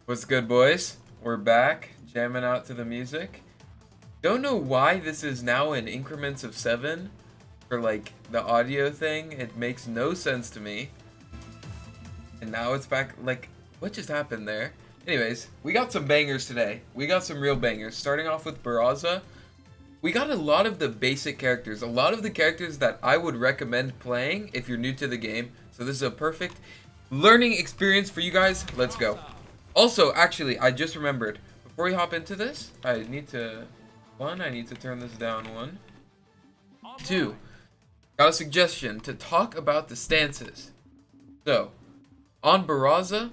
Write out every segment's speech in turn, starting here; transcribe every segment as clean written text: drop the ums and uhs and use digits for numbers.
What's good, boys? We're back, jamming out to the music. Don't know why this is now in increments of 7 for like the audio thing. It makes no sense to me. And now it's back. Like, what just happened there? Anyways, we got some bangers today. We got some real bangers. Starting off with Barraza. We got a lot of the basic characters. A lot of the characters that I would recommend playing if you're new to the game. So this is a perfect learning experience for you guys. Let's go. Also, actually, I just remembered. Before we hop into this, I need to turn this down. 1. 2. Got a suggestion to talk about the stances. So, on Barraza,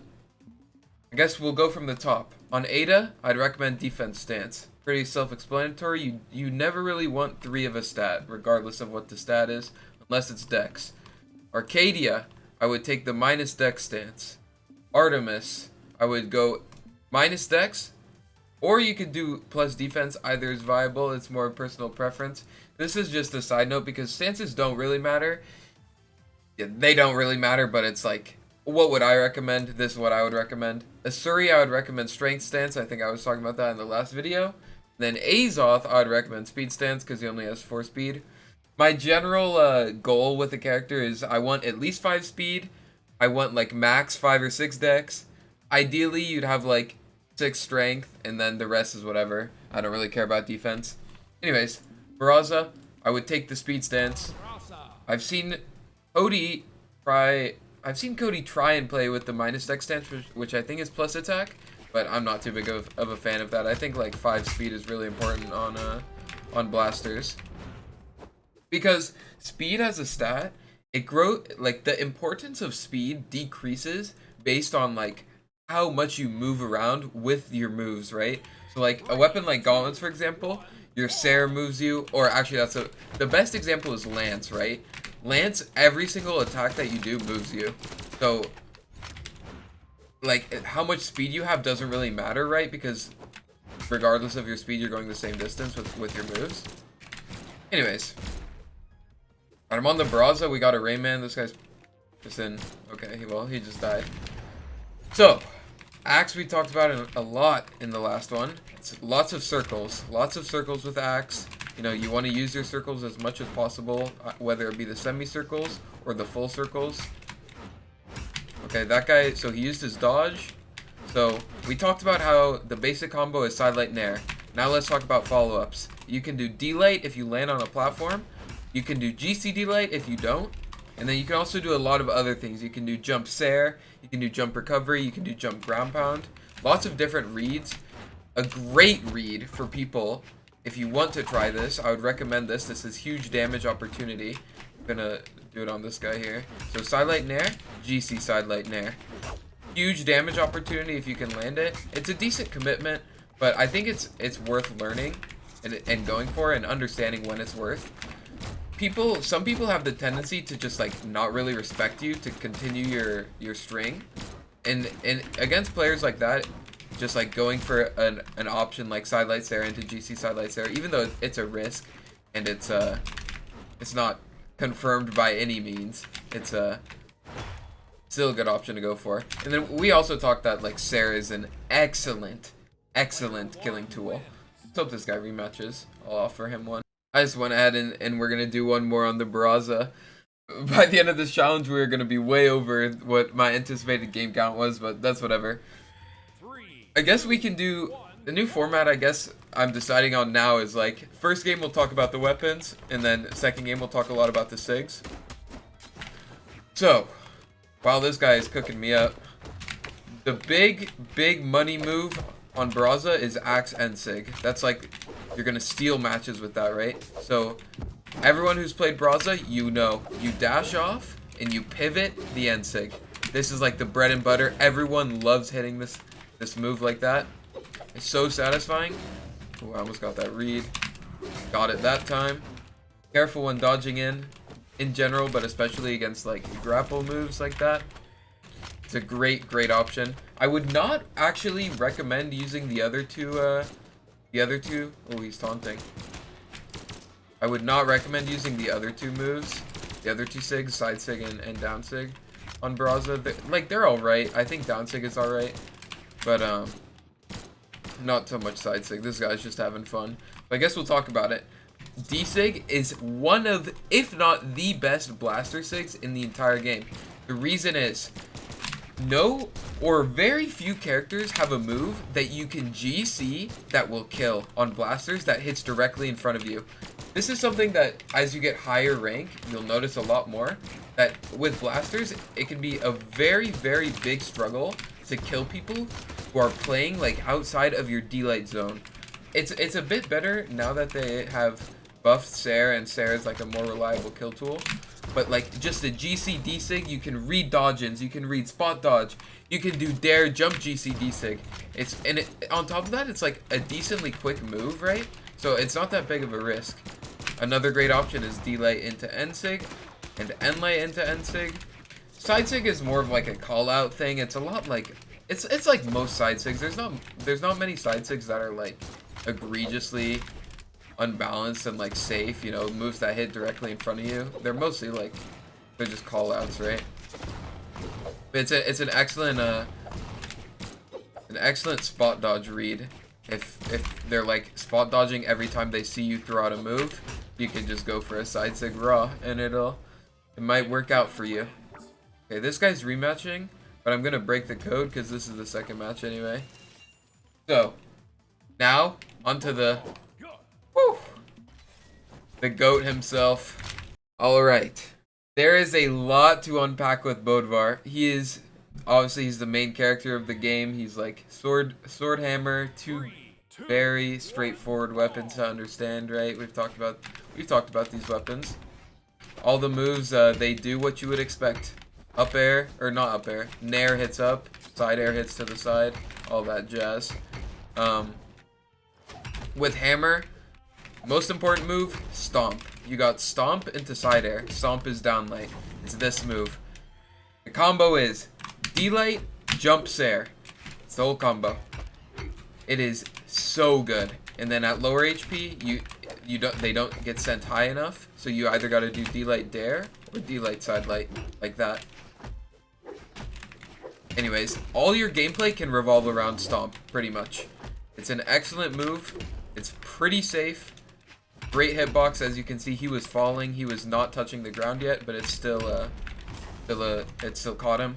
I guess we'll go from the top. On Ada, I'd recommend defense stance. Pretty self-explanatory. You never really want 3 of a stat, regardless of what the stat is, unless it's dex. Arcadia, I would take the minus dex stance. Artemis, I would go minus dex, or you could do plus defense. Either is viable. It's more personal preference. This is just a side note because stances don't really matter. Yeah, they don't really matter, but it's like, what would I recommend? This is what I would recommend. Asuri, I would recommend strength stance. I think I was talking about that in the last video. Then Azoth, I would recommend speed stance because he only has 4 speed. My general goal with the character is I want at least 5 speed. I want like max 5 or 6 dex. Ideally, you'd have like 6 strength, and then the rest is whatever. I don't really care about defense. Anyways, Barraza, I would take the speed stance. I've seen Cody try and play with the minus dex stance, which I think is plus attack, but I'm not too big of a fan of that. I think like 5 speed is really important on blasters, because speed as a stat, it like the importance of speed decreases based on like how much you move around with your moves, right? So like a weapon like gauntlets, for example, your Sarah moves you, or actually the best example is Lance, right? Lance, every single attack that you do moves you. So like how much speed you have doesn't really matter, right? Because regardless of your speed, you're going the same distance with your moves. Anyways, I'm on the Barraza. We got a Rayman. This guy's just in. Okay, well, he just died. So, Axe we talked about a lot in the last one. It's lots of circles with Axe. You know, you want to use your circles as much as possible, whether it be the semicircles or the full circles. Okay, that guy, so he used his dodge. So, we talked about how the basic combo is side light nair. Now let's talk about follow-ups. You can do D-light if you land on a platform. You can do GC D-light if you don't. And then you can also do a lot of other things. You can do jump Sair, you can do jump recovery, you can do jump ground pound. Lots of different reads. A great read for people, if you want to try this, I would recommend this. This is huge damage opportunity. I'm gonna do it on this guy here. So sidelight nair, GC sidelight nair. Huge damage opportunity if you can land it. It's a decent commitment, but I think it's worth learning and going for and understanding when it's worth. Some people have the tendency to just like not really respect you to continue your string, and against players like that, just like going for an option like sidelight Sarah into GC sidelight Sarah, even though it's a risk and it's not confirmed by any means, it's still a good option to go for. And then we also talked that like Sarah is an excellent killing tool. Let's hope this guy rematches. I'll offer him one. I just went ahead and we're going to do one more on the Barraza. By the end of this challenge, we're going to be way over what my anticipated game count was, but that's whatever. I guess we can do the new format. I guess I'm deciding on now is like, first game we'll talk about the weapons, and then second game we'll talk a lot about the SIGs. So, while this guy is cooking me up, the big money move on Barraza is Axe and SIG. That's like, you're gonna steal matches with that, right? So everyone who's played Barraza, you know, you dash off and you pivot the end sig. This is like the bread and butter. Everyone loves hitting this move like that. It's so satisfying. Oh, I almost got that read. Got it that time. Careful when dodging in general, but especially against like grapple moves like that. It's a great option. I would not actually recommend using the other two. Oh, he's taunting. I would not recommend using the other 2 moves, the other 2 SIGs, side SIG and down SIG on Barraza. They're alright. I think down SIG is alright. But not so much side sig. This guy's just having fun. But I guess we'll talk about it. D-Sig is one of, if not the best blaster sigs in the entire game. The reason is, no or very few characters have a move that you can GC that will kill on blasters that hits directly in front of you. This is something that as you get higher rank, you'll notice a lot more. That with blasters, it can be a very, very big struggle to kill people who are playing like outside of your D-Light zone. It's a bit better now that they have buffed Sarah, and Sarah is like a more reliable kill tool. But like just the GC D-Sig, you can read dodge-ins, you can read spot dodge, you can do dare jump GC D-Sig. On top of that, it's like a decently quick move, right? So it's not that big of a risk. Another great option is D-Light into N-Sig and N-Light into N-Sig. Side sig is more of like a call out thing. It's a lot like it's like most side sigs. There's not many side sigs that are like egregiously unbalanced and like safe, you know, moves that hit directly in front of you. They're mostly like they're just call outs, right? But it's an excellent spot dodge read. If they're like spot dodging every time they see you throw out a move, you can just go for a side sig raw and it might work out for you. Okay, this guy's rematching, but I'm gonna break the code because this is the second match anyway. So now onto the GOAT himself. All right, there is a lot to unpack with Bfdvar. He's the main character of the game. He's like sword hammer, two very straightforward weapons to understand, right? We've talked about these weapons. All the moves, they do what you would expect. Up air, or not up air, nair hits up, side air hits to the side, all that jazz. With hammer, most important move, stomp. You got stomp into side air, stomp is down light. It's this move. The combo is D-Light, jump Sair. It's the whole combo. It is so good. And then at lower HP, they don't get sent high enough, so you either got to do D-Light dare or D-Light side light, like that. Anyways, all your gameplay can revolve around stomp, pretty much. It's an excellent move. It's pretty safe. Great hitbox. As you can see, he was falling. He was not touching the ground yet, but it still caught him.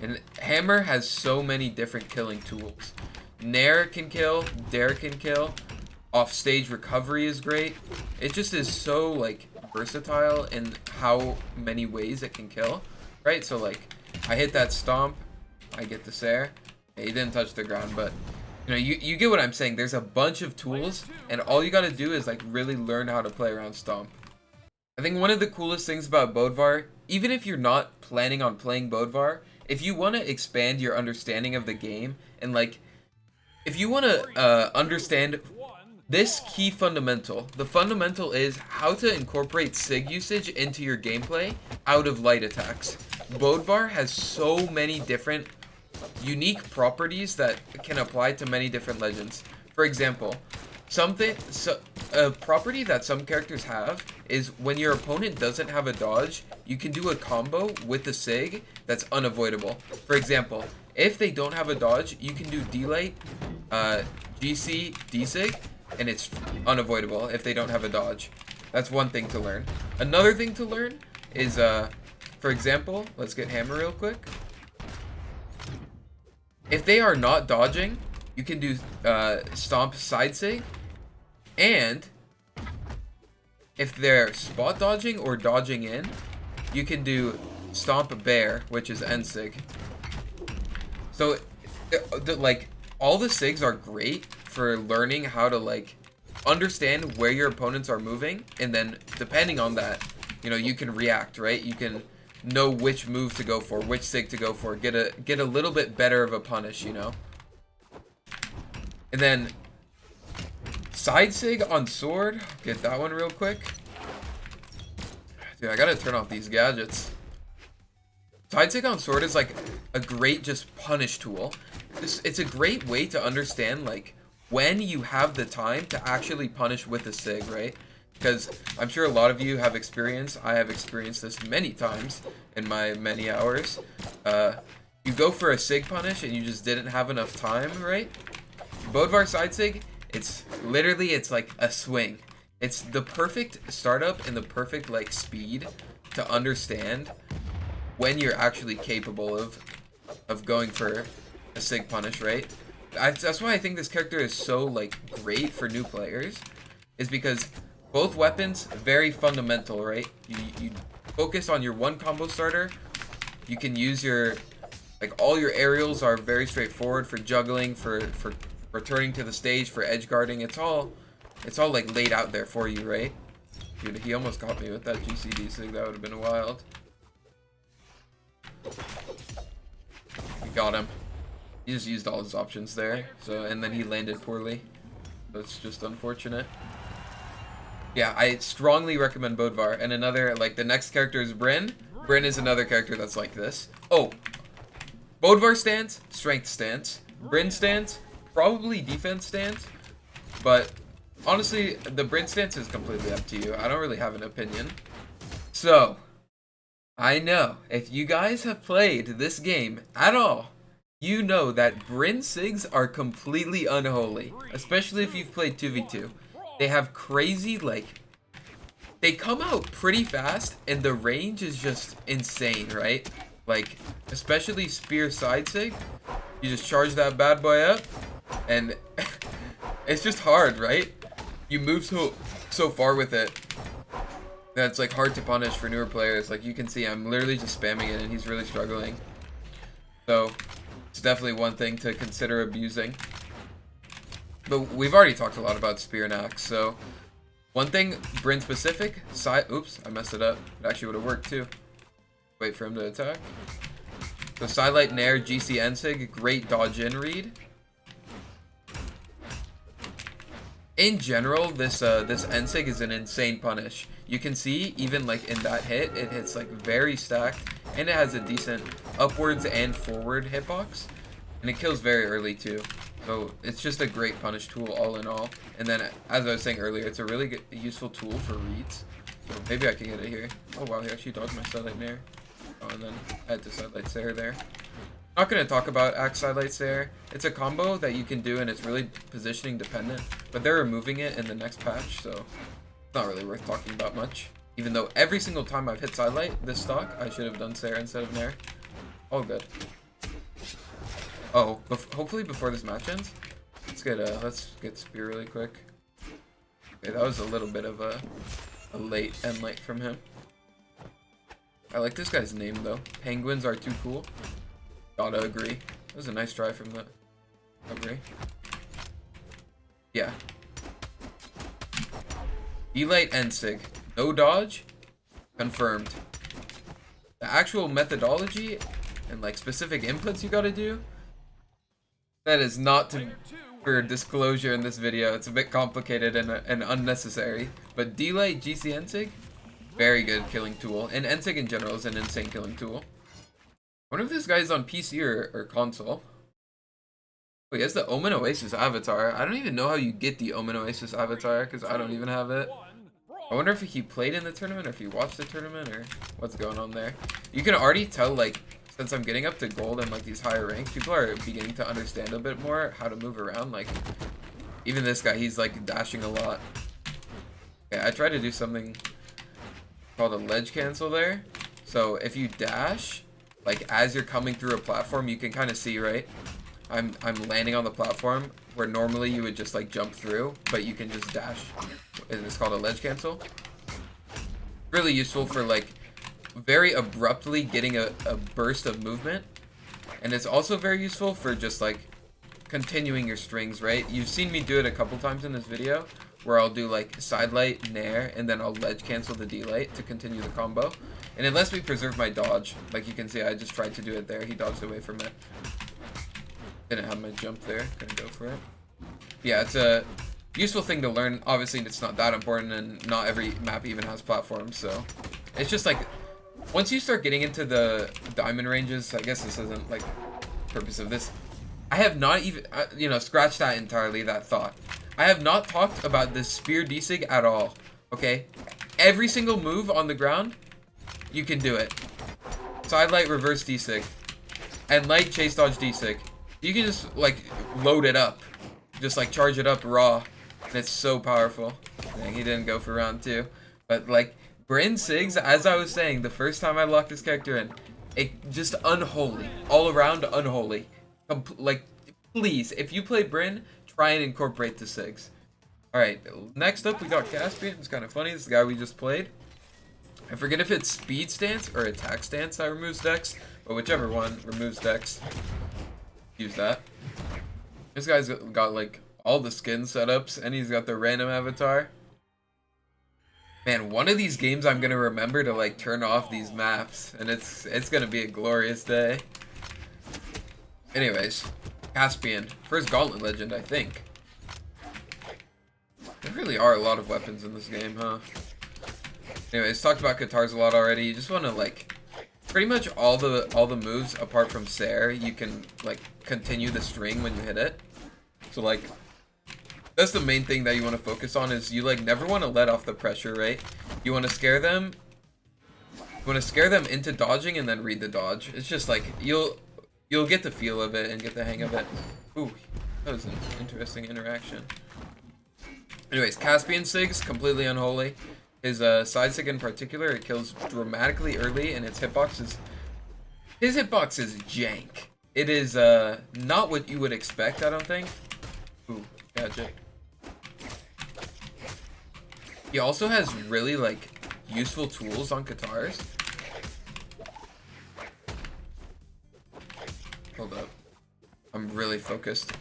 And hammer has so many different killing tools. Nair can kill, dare can kill. Offstage recovery is great. It just is so like versatile in how many ways it can kill, right? So like, I hit that stomp, I get the Sair. He didn't touch the ground, but you know, you get what I'm saying. There's a bunch of tools, and all you gotta do is like really learn how to play around stomp. I think one of the coolest things about Bfdvar, even if you're not planning on playing Bfdvar, if you want to expand your understanding of the game, and like, if you want to understand this key fundamental, the fundamental is how to incorporate sig usage into your gameplay out of light attacks. Bfdvar has so many different unique properties that can apply to many different legends. For example, a property that some characters have is when your opponent doesn't have a dodge, you can do a combo with the sig that's unavoidable. For example, if they don't have a dodge, you can do D-Light, GC, D-Sig, and it's unavoidable if they don't have a dodge. That's one thing to learn. Another thing to learn is, for example, let's get hammer real quick. If they are not dodging, you can do stomp side sig, and if they're spot dodging or dodging in, you can do stomp bear, which is N sig. So, like, all the sigs are great for learning how to like understand where your opponents are moving, and then depending on that, you know, you can react, right? You can know which move to go for, which sig to go for, get a little bit better of a punish, you know. And then side sig on sword, get that one real quick. Dude, I gotta turn off these gadgets. Side sig on sword is like a great just punish tool. It's a great way to understand like when you have the time to actually punish with a sig, right? Because I'm sure a lot of you have experience. I have experienced this many times in my many hours. you go for a sig punish and you just didn't have enough time, right? Bfdvar side sig, it's like a swing. It's the perfect startup and the perfect like speed to understand when you're actually capable of going for a sig punish, right? That's why I think this character is so like great for new players, is because both weapons very fundamental, right? You focus on your one combo starter. You can use your like all your aerials are very straightforward for juggling, for returning to the stage, for edge guarding. It's all like laid out there for you, right? Dude, he almost got me with that GCD sig. That would have been wild. We got him. He just used all his options there. So, and then he landed poorly. That's just unfortunate. Yeah, I strongly recommend Bfdvar. And another, like, the next character is Brynn. Brynn is another character that's like this. Oh, Bfdvar stance, strength stance. Brynn stance, probably defense stance. But honestly, the Brynn stance is completely up to you. I don't really have an opinion. So, I know if you guys have played this game at all, you know that Brynn sigs are completely unholy, especially if you've played 2v2. They have crazy, like, they come out pretty fast, and the range is just insane, right? Like, especially spear side sig, you just charge that bad boy up, and it's just hard, right? You move so far with it that it's like hard to punish for newer players. Like you can see, I'm literally just spamming it, and he's really struggling. So it's definitely one thing to consider abusing. But we've already talked a lot about spear and axe, so one thing Brynn specific, oops, I messed it up. It actually would have worked too. Wait for him to attack. So sidelight nair, GC ensig, great dodge in read. In general, this ensig is an insane punish. You can see even like in that hit, it hits like very stacked, and it has a decent upwards and forward hitbox, and it kills very early too. So it's just a great punish tool all in all. And then, as I was saying earlier, it's a really good, useful tool for reads. So maybe I can get it here. Oh wow, he actually dodged my sidelight nair. Oh, and then I had to sidelight Sair there. Not going to talk about axe sidelight Sair. It's a combo that you can do, and it's really positioning dependent. But they're removing it in the next patch, so it's not really worth talking about much. Even though every single time I've hit sidelight this stock, I should have done Sair instead of nair. All good. Oh, hopefully before this match ends, let's get spear really quick. Okay, that was a little bit of a late end light from him. I like this guy's name though. Penguins are too cool. Gotta agree. That was a nice try from that. Agree. Yeah. Elite Ensig. No dodge. Confirmed. The actual methodology and like specific inputs you gotta do, that is not for disclosure in this video. It's a bit complicated and unnecessary. But D-Light GC Ensig, very good killing tool. And Ensig in general is an insane killing tool. I wonder if this guy's on PC or console. Oh, he has the Omen Oasis avatar. I don't even know how you get the Omen Oasis avatar, because I don't even have it. I wonder if he played in the tournament, or if he watched the tournament, or what's going on there. You can already tell, like, since I'm getting up to gold and like these higher ranks, people are beginning to understand a bit more how to move around. Like, even this guy, he's like dashing a lot. Okay, I tried to do something called a ledge cancel there. So if you dash, like as you're coming through a platform, you can kind of see, right? I'm landing on the platform where normally you would just like jump through, but you can just dash. And it's called a ledge cancel. Really useful for like very abruptly getting a burst of movement, and it's also very useful for just like continuing your strings, right? You've seen me do it a couple times in this video where I'll do like sidelight, nair, and then I'll ledge cancel the D-light to continue the combo, and it lets me preserve my dodge. Like you can see, I just tried to do it there. He dodged away from it. Didn't have my jump there. Gonna go for it. Yeah, it's a useful thing to learn. Obviously, it's not that important, and not every map even has platforms, so it's just like once you start getting into the diamond ranges, I guess this isn't like purpose of this. I have not even, you know, scratch that entirely, that thought. I have not talked about this spear D-sig at all, okay? Every single move on the ground, you can do it. Sidelight reverse D-sig. and like chase dodge D-Sig. You can just like load it up. Just like charge it up raw. And it's so powerful. Dang, he didn't go for round 2. But like Brynn Sigs, as I was saying, the first time I locked this character in, it just unholy. All around unholy. Like, please, if you play Brynn, try and incorporate the Sigs. Alright, next up we got Caspian. It's kind of funny. This is the guy we just played. I forget if it's speed stance or attack stance that removes dex, but whichever one removes dex, use that. This guy's got like all the skin setups, and he's got the random avatar. Man, one of these games I'm gonna remember to like turn off these maps, and it's gonna be a glorious day. Anyways, Caspian, first gauntlet legend, I think. There really are a lot of weapons in this game, huh? Anyways, talked about guitars a lot already. You just want to like pretty much all the moves apart from Sair, you can like continue the string when you hit it. So like that's the main thing that you want to focus on, is you like never want to let off the pressure, right? You want to scare them. You want to scare them into dodging and then read the dodge. It's just like you'll get the feel of it and get the hang of it. Ooh, that was an interesting interaction. Anyways, Caspian Sigs, completely unholy. His side sig in particular, it kills dramatically early, and its hitbox is... His hitbox is jank. It is not what you would expect, I don't think. Ooh, gadget. He also has really, like, useful tools on guitars. Hold up. I'm really focused.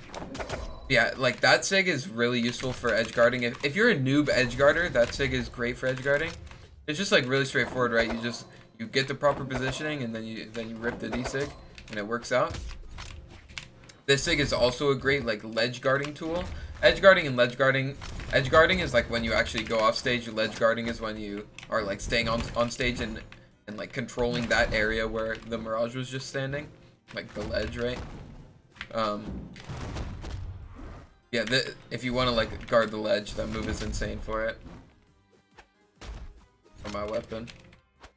Yeah, like that sig is really useful for edge guarding. If you're a noob edge guarder, that sig is great for edge guarding. It's just like really straightforward, right? You get the proper positioning, and then you rip the D sig, and it works out. This sig is also a great like ledge guarding tool. Edge guarding and ledge guarding. Edge guarding is like when you actually go off stage. Ledge guarding is when you are like staying on stage and like controlling that area where the Mirage was just standing, like the ledge, right? Yeah, if you want to like guard the ledge, that move is insane for it. For my weapon,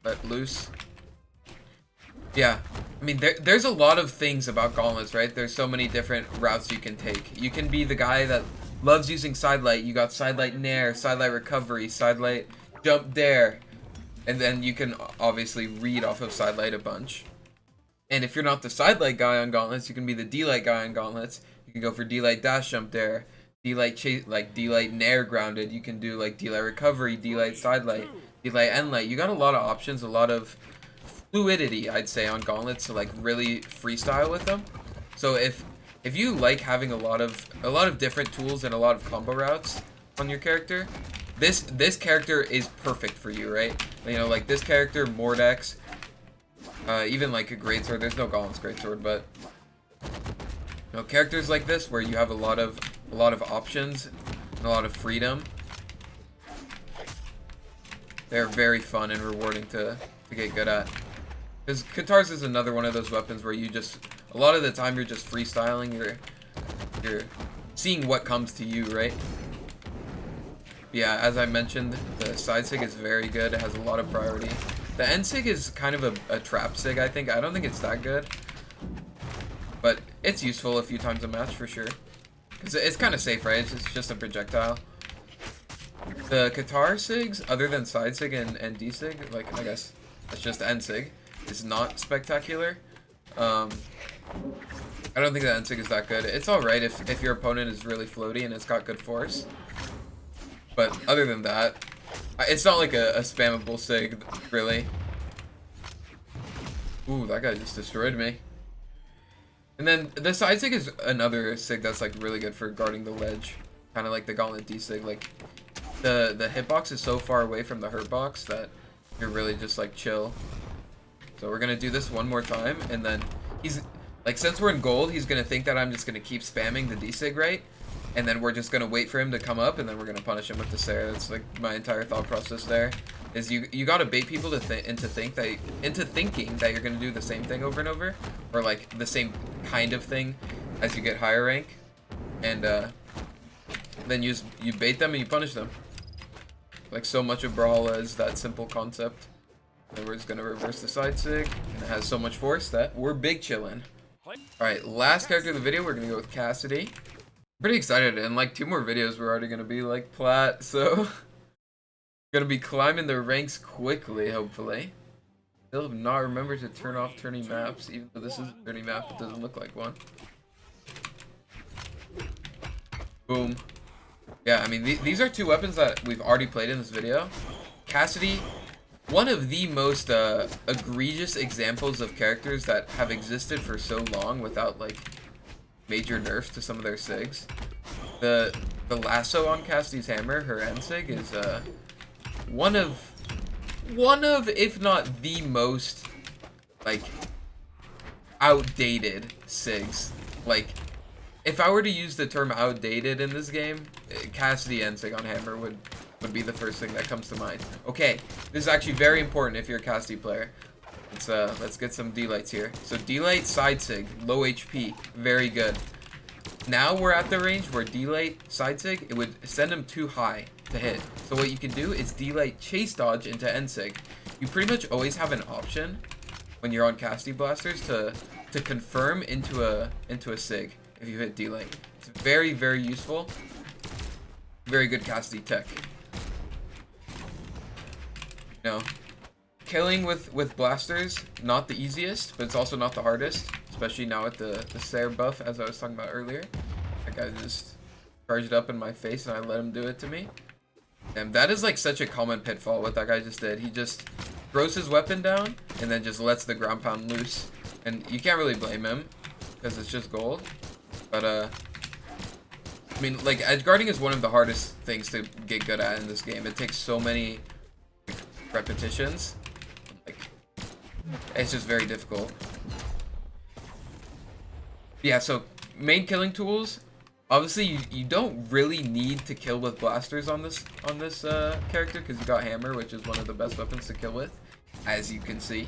let loose. Yeah, I mean there's a lot of things about gauntlets, right? There's so many different routes you can take. You can be the guy that loves using sidelight. You got sidelight nair, sidelight recovery, sidelight jump dare, and then you can obviously read off of sidelight a bunch. And if you're not the sidelight guy on gauntlets, you can be the D-light guy on gauntlets. You can go for D-light dash jump dare, D-light chase, like D-light nair grounded. You can do like D-light recovery, D-light sidelight, D-light end light. You got a lot of options, a lot of fluidity, I'd say, on gauntlets to like really freestyle with them. So if you like having a lot of different tools and a lot of combo routes on your character, this character is perfect for you, right? You know, like this character, Mordex, even like a greatsword. There's no gauntlets greatsword, but you know, characters like this where you have a lot of options and a lot of freedom, they're very fun and rewarding to get good at. Because guitars is another one of those weapons where you just, a lot of the time you're just freestyling, you're seeing what comes to you, right? Yeah, as I mentioned, the side sig is very good. It has a lot of priority. The end sig is kind of a trap sig, I think. I don't think it's that good, but it's useful a few times a match for sure. Because it's kind of safe, right? It's just a projectile. The guitar sigs, other than side sig and D sig, like I guess that's just end sig, is not spectacular. I don't think the end sig is that good. It's alright if your opponent is really floaty and it's got good force. But other than that, it's not like a spammable sig, really. Ooh, that guy just destroyed me. And then the side sig is another sig that's like really good for guarding the ledge. Kind of like the gauntlet D sig. Like the hitbox is so far away from the hurt box that you're really just like chill. So we're gonna do this one more time, and then he's like, since we're in gold, he's gonna think that I'm just gonna keep spamming the D sig, right? And then we're just gonna wait for him to come up, and then we're gonna punish him with the Sair. That's like my entire thought process there. Is you gotta bait people to into thinking that you're gonna do the same thing over and over, or like the same kind of thing as you get higher rank, and then you bait them and you punish them. Like so much of Brawlhalla is that simple concept. Then we're just gonna reverse the side sig, and it has so much force that we're big chillin'. Alright, last character of the video, we're gonna go with Cassidy. Pretty excited, and like 2 more videos, we're already gonna be like plat, so gonna be climbing the ranks quickly, hopefully. Still have not remembered to turn off turning maps, even though this is a turning map, it doesn't look like one. Boom. Yeah, I mean, these are 2 weapons that we've already played in this video. Cassidy, one of the most egregious examples of characters that have existed for so long without like major nerfs to some of their sigs. The lasso on Cassidy's hammer, her end sig, is one of if not the most like outdated sigs. Like, if I were to use the term outdated in this game, Cassidy end sig on hammer would be the first thing that comes to mind. Okay, this is actually very important if you're a Cassidy player. Let's get some D-lights here. So D-light side sig, low HP, very good. Now we're at the range where D-light side sig, it would send him too high to hit. So what you can do is D-light chase dodge into end sig. You pretty much always have an option when you're on Cassidy blasters to confirm into a sig if you hit D-light. It's very, very useful. Very good Cassidy tech. You know, killing with blasters, not the easiest, but it's also not the hardest, especially now with the Sarah buff, as I was talking about earlier. That guy just charged up in my face and I let him do it to me. And that is like such a common pitfall what that guy just did. He just throws his weapon down and then just lets the ground pound loose. And you can't really blame him because it's just gold. But I mean, like, edgeguarding is one of the hardest things to get good at in this game. It takes so many repetitions. Like, it's just very difficult. Yeah, so main killing tools. Obviously, you don't really need to kill with blasters on this character because you got hammer, which is one of the best weapons to kill with, as you can see.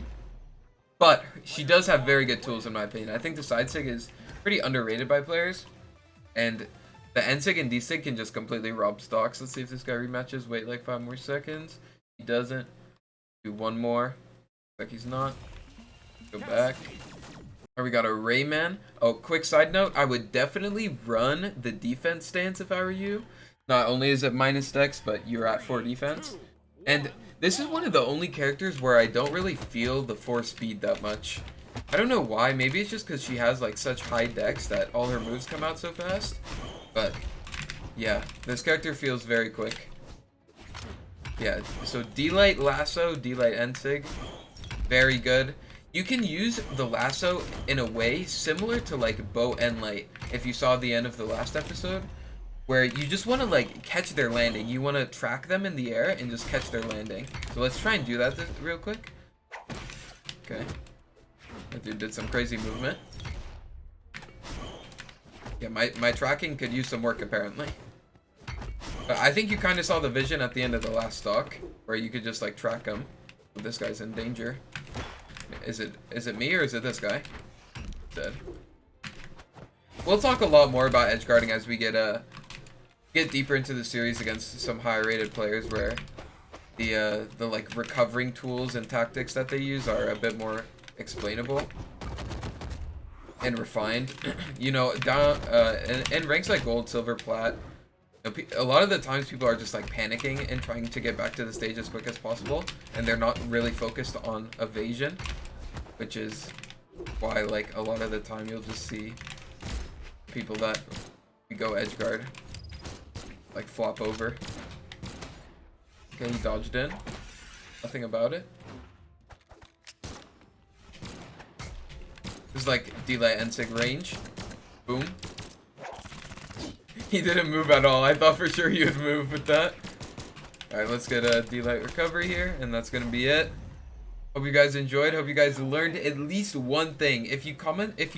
But she does have very good tools in my opinion. I think the side sig is pretty underrated by players, and the end sig and D sig can just completely rob stocks. Let's see if this guy rematches. Wait like 5 more seconds. He doesn't. Do one more. Like he's not. Go back. Or we got a Rayman. Oh, quick side note. I would definitely run the defense stance if I were you. Not only is it minus dex, but you're at 4 defense. And this is one of the only characters where I don't really feel the 4 speed that much. I don't know why. Maybe it's just because she has like such high dex that all her moves come out so fast. But yeah, this character feels very quick. Yeah, so D-light lasso, D-light end sig, very good. You can use the lasso in a way similar to like bow end light, if you saw the end of the last episode, where you just want to like catch their landing. You want to track them in the air and just catch their landing. So let's try and do that real quick. Okay. That dude did some crazy movement. Yeah, my tracking could use some work apparently. But I think you kind of saw the vision at the end of the last stock, where you could just like track him. This guy's in danger. Is it me or is it this guy? Dead. We'll talk a lot more about edgeguarding as we get deeper into the series against some higher rated players, where the like recovering tools and tactics that they use are a bit more explainable and refined. You know, down in ranks like gold, silver, plat, a lot of the times people are just like panicking and trying to get back to the stage as quick as possible, and they're not really focused on evasion, which is why like a lot of the time you'll just see people that go edgeguard like flop over. Okay, he dodged in. Nothing about it. This is like D-light end sig range. Boom. He didn't move at all. I thought for sure he would move with that. Alright, let's get a D-light recovery here, and that's gonna be it. Hope you guys enjoyed. Hope you guys learned at least one thing. If you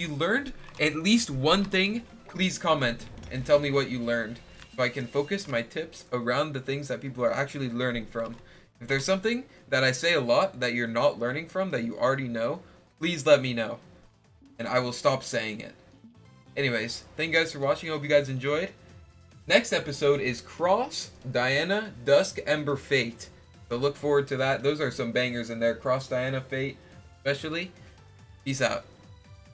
learned at least one thing, please comment and tell me what you learned, so I can focus my tips around the things that people are actually learning from. If there's something that I say a lot that you're not learning from, that you already know, please let me know, and I will stop saying it. Anyways, thank you guys for watching. I hope you guys enjoyed. Next episode is Cross, Diana, Dusk, Ember, Fate. So look forward to that. Those are some bangers in there. Cross, Diana, Fate, especially. Peace out.